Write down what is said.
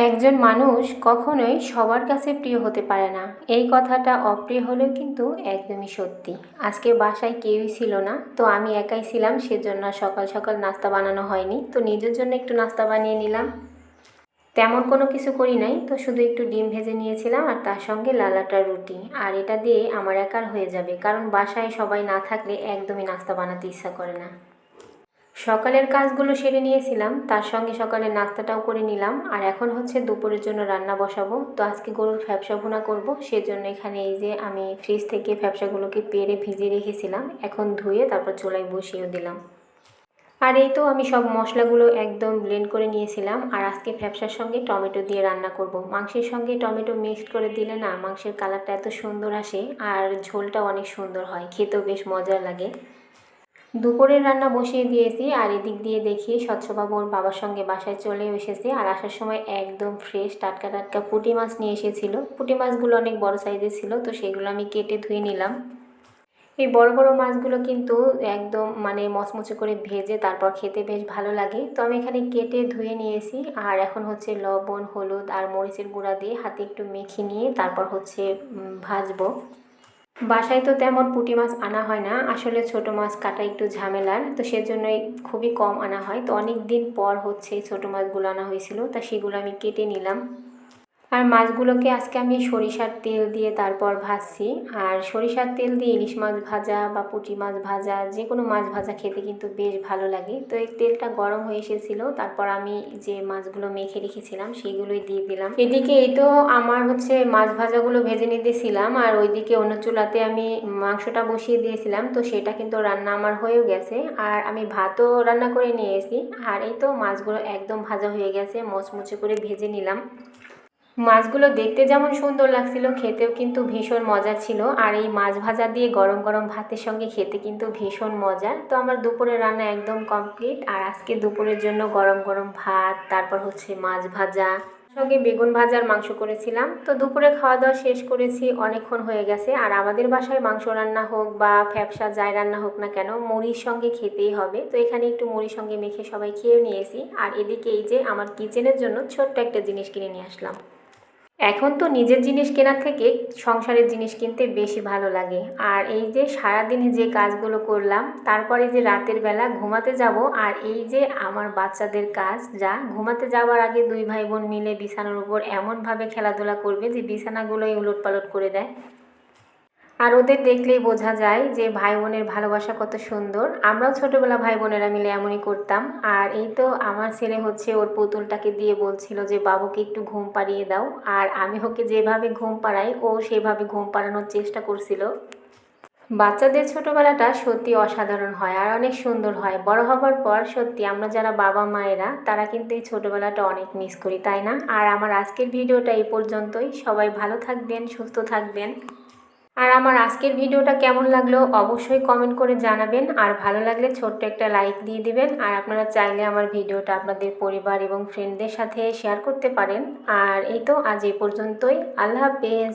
একজন মানুষ কখনোই সবার কাছে প্রিয় হতে পারে না। এই কথাটা অপ্রিয় হলেও কিন্তু একদমই সত্যি। আজকে বাসায় কেউই ছিল না, তো আমি একাই ছিলাম, সেজন্য সকাল সকাল নাস্তা বানানো হয়নি। তো নিজের জন্য একটু নাস্তা বানিয়ে নিলাম। তেমন কোনো কিছু করি নাই, তো শুধু একটু ডিম ভেজে নিয়েছিলাম আর তার সঙ্গে লালাটা রুটি। আর এটা দিয়ে আমার একার হয়ে যাবে, কারণ বাসায় সবাই না থাকলে একদমই নাস্তা বানাতে ইচ্ছা করে না। সকালের কাজগুলো সেরে নিয়েছিলাম, তার সঙ্গে সকালের নাস্তাটাও করে নিলাম। আর এখন হচ্ছে দুপুরের জন্য রান্না বসাবো। তো আজকে গরুর ফ্যাপসা ভুনা করব, সেজন্য এখানে এই যে আমি ফ্রিজ থেকে ফ্যাপসাগুলোকে পেড়ে ভিজিয়ে রেখেছিলাম, এখন ধুয়ে তারপর চুলায় বসিয়ে দিলাম। আর এই তো আমি সব মশলাগুলো একদম ব্লেন্ড করে নিয়েছিলাম। আর আজকে ফ্যাপসার সঙ্গে টমেটো দিয়ে রান্না করব। মাংসের সঙ্গে টমেটো মিক্সড করে দিলে না মাংসের কালারটা এত সুন্দর আসে, আর ঝোলটাও অনেক সুন্দর হয়, খেতেও বেশ মজার লাগে। দুপুরের রান্না বসিয়ে দিয়েছি, আর এদিক দিয়ে দেখি স্বচ্ছবাবু ওর বাবার সঙ্গে বাসায় চলেও এসেছে। আর আসার সময় একদম ফ্রেশ টাটকা টাটকা পুঁটি মাছ নিয়ে এসেছিল। পুঁটি মাছগুলো অনেক বড় সাইজের ছিল, তো সেগুলো আমি কেটে ধুয়ে নিলাম। এই বড় বড় মাছগুলো কিন্তু একদম মানে মচমচে করে ভেজে তারপর খেতে বেশ ভালো লাগে। তো আমি এখানে কেটে ধুয়ে নিয়েছি, আর এখন হচ্ছে লবণ হলুদ আর মরিচের গুঁড়া দিয়ে হাতে একটু মেখে নিয়ে তারপর হচ্ছে ভাজবো। বাসায় তো তেমন পুঁটি মাছ আনা হয় না, আসলে ছোট মাছ কাটা একটু ঝামেলার, তো সেজন্যই খুবই কম আনা হয়। তো অনেক দিন পর হচ্ছে ছোট মাছগুলো আনা হয়েছিল, তা সেগুলো আমি কেটে নিলাম। আর মাছগুলোকে আজকে আমি সরিষার তেল দিয়ে তারপর ভাজছি। আর সরিষার তেল দিয়ে ইলিশ মাছ ভাজা বা পুঁটি মাছ ভাজা, যে কোনো মাছ ভাজা খেতে কিন্তু বেশ ভালো লাগে। তো এই তেলটা গরম হয়ে এসেছিল, তারপর আমি যে মাছগুলো মেখে রেখেছিলাম সেগুলোই দিয়ে দিলাম। এদিকে এই তো আমার হচ্ছে মাছ ভাজাগুলো ভেজে নিতেছিলাম, আর ওইদিকে অন্য চুলাতে আমি মাংসটা বসিয়ে দিয়েছিলাম। তো সেটা কিন্তু রান্না আমার হয়েও গেছে, আর আমি ভাতও রান্না করে নিয়েছি। আর এই তো মাছগুলো একদম ভাজা হয়ে গেছে, মচমচে করে ভেজে নিলাম। মাছগুলো দেখতে যেমন সুন্দর লাগছিল, খেতেও কিন্তু ভীষণ মজা ছিল। আর এই মাছ ভাজা দিয়ে গরম গরম ভাতের সঙ্গে খেতে কিন্তু ভীষণ মজার। তো আমার দুপুরের রান্না একদম কমপ্লিট। আর আজকে দুপুরের জন্য গরম গরম ভাত, তারপর হচ্ছে মাছ ভাজা, সঙ্গে বেগুন ভাজার মাংস করেছিলাম। তো দুপুরে খাওয়া দাওয়া শেষ করেছি, অনেকক্ষণ হয়ে গেছে। আর আমাদের বাসায় মাংস রান্না হোক বা ফ্যাপসা যাই রান্না হোক না কেন, মুড়ির সঙ্গে খেতেই হবে। তো এখানে একটু মুড়ির সঙ্গে মেখে সবাই খেয়েও নিয়েছি। আর এদিকে এই যে আমার কিচেনের জন্য ছোট্ট একটা জিনিস কিনে নিয়ে আসলাম। এখন তো নিজের জিনিস কেনার থেকে সংসারের জিনিস কিনতে বেশি ভালো লাগে। আর এই যে সারাদিনে যে কাজগুলো করলাম, তারপরে যে রাতের বেলা ঘুমাতে যাব, আর এই যে আমার বাচ্চাদের কাজ, যা ঘুমাতে যাওয়ার আগে দুই ভাই বোন মিলে বিছানার উপর এমনভাবে খেলাধুলা করবে যে বিছানাগুলোই উলটপালট করে দেয়। আর ওদের দেখলেই বোঝা যায় যে ভাই বোনের ভালোবাসা কত সুন্দর। আমরাও ছোটবেলা ভাই বোনেরা মিলে এমনই করতাম। আর এই তো আমার ছেলে হচ্ছে ওর পুতুলটাকে দিয়ে বলছিল যে বাবুকে একটু ঘুম পাড়িয়ে দাও। আর আমি ওকে যেভাবে ঘুম পাড়াই ও সেভাবে ঘুম পাড়ানোর চেষ্টা করছিল। বাচ্চাদের ছোটবেলাটা সত্যি অসাধারণ হয় আর অনেক সুন্দর হয়। বড় হবার পর সত্যি আমরা যারা বাবা মায়েরা তারা কিন্তু এই ছোটবেলাটা অনেক মিস করি, তাই না? আর আমার আজকের ভিডিওটা এই পর্যন্তই। সবাই ভালো থাকবেন, সুস্থ থাকবেন। আর আমার আজকের ভিডিওটা কেমন লাগলো অবশ্যই কমেন্ট করে জানাবেন। আর ভালো লাগলে ছোট্ট একটা লাইক দিয়ে দিবেন। আর আপনারা চাইলে আমার ভিডিওটা আপনাদের পরিবার এবং ফ্রেন্ডদের সাথে শেয়ার করতে পারেন। আর এই তো আজ এই পর্যন্তই। আল্লাহ হাফেজ।